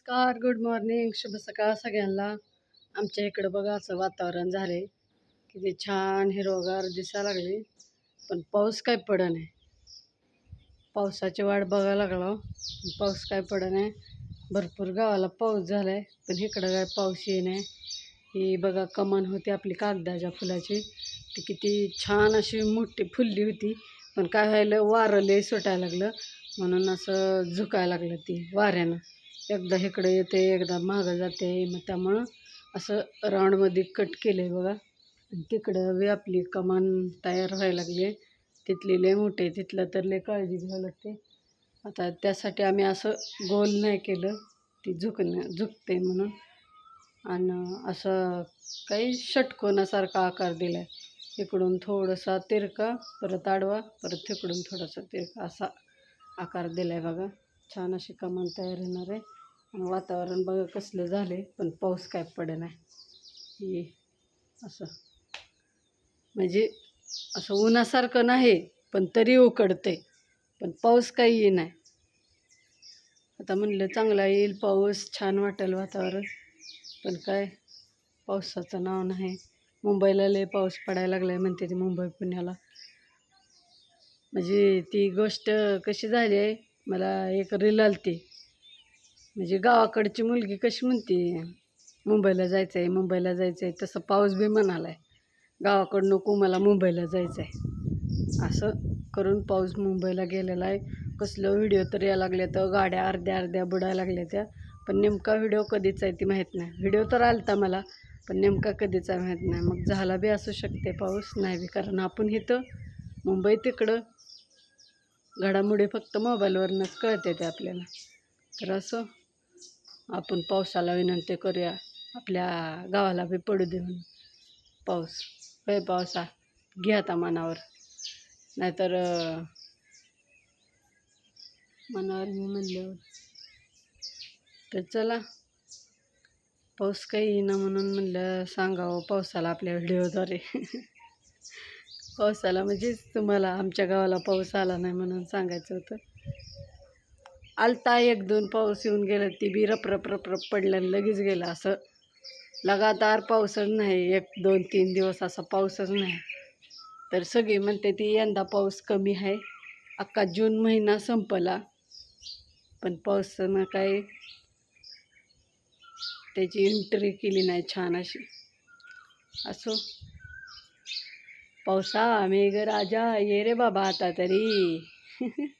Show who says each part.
Speaker 1: नमस्कार, good morning, शुभ सकाळ सगळ्यांना. आमच्या इकडं बघा असं वातावरण झाले, किती छान हिरवगार दिसायला लागले, पण पाऊस काय पडत नाही. पावसाची वाट बघायला लागलो, पण पाऊस काय पडत नाही. भरपूर गावाला पाऊस झालाय, पण इकडं काय पाऊस ये नाही. ही बघा कमान होती आपली कागदाच्या फुलाची, ती किती छान अशी मोठी फुलली होती, पण काय व्हायलं वारं लय सुटायला लागलं, म्हणून असं झुकायला लागलं ती वाऱ्यानं. एकदा इकडे येते एकदा मागं जाते, मग त्यामुळं असं राऊंडमध्ये कट केलं आहे बघा. आणि तिकडं बी आपली कमान तयार व्हायला लागली आहे. तिथली लय मोठे, तिथलं तर लय काळजी घ्यावी लागते. आता त्यासाठी आम्ही असं गोल नाही केलं, ती झुकते म्हणून. आणि असं काही षटकोनासारखा आकार दिला आहे. इकडून थोडासा तिरका, परत आडवा, परत तिकडून थोडासा तिरका, असा आकार दिला आहे बघा. छान अशी कमान तयार होणार आहे. आणि वातावरण बघा कसलं झाले, पण पाऊस काय पडे नाही. हे असं म्हणजे असं उन्हासारखं नाही, पण तरी उकडते, पण पाऊस काही ये नाही. आता म्हणलं चांगला येईल पाऊस, छान वाटेल वातावरण, पण काय पावसाचं नाव नाही. मुंबईला लय पाऊस पडायला लागलाय म्हणते ती, मुंबई पुण्याला. म्हणजे ती गोष्ट कशी झाली आहे, मला एक रील आलती. म्हणजे गावाकडची मुलगी कशी म्हणते मुंबईला जायचं आहे, मुंबईला जायचं आहे, तसं पाऊस बी म्हणाला आहे गावाकडं नको मला मुंबईला जायचं आहे. असं करून पाऊस मुंबईला गेलेला आहे. कसलं व्हिडिओ तर यायला लागल्या, तर गाड्या अर्ध्या अर्ध्या बुडायला लागल्या त्या. पण नेमका व्हिडिओ कधीच आहे ती माहीत नाही. व्हिडिओ तर आलता मला, पण नेमका कधीच आहे माहीत नाही. मग झाला बी असू शकते पाऊस, नाही बी, कारण आपण इथं मुंबई तिकडं घडामोडी फक्त मोबाईलवरनंच कळते ते आपल्याला. तर असं आपण पावसाला विनंती करूया, आपल्या गावाला बी पडू दे म्हणून पाऊस. होय पावसा, घे आता मनावर, नाहीतर मनावर मी म्हणल्यावर. तर चला, पाऊस काही येईना म्हणून म्हणलं सांगावं पावसाला आपल्या व्हिडिओद्वारे. पावसाला म्हणजेच तुम्हाला आमच्या गावाला पाऊस आला नाही म्हणून सांगायचं होतं. आलता एक दोन पाऊस येऊन गेलं, ती बी रप पडलं आणि लगेच गेलं. असं लगातार पाऊसच नाही, 1 2 3 दिवस असा पाऊसच नाही. तर सगळी म्हणते ती यंदा पाऊस कमी आहे. अख्खा जून महिना संपला, पण पावसानं काय त्याची एंट्री केली नाही छान अशी. असो, पावसा मेघ राजा ये रे बाबा आता तरी.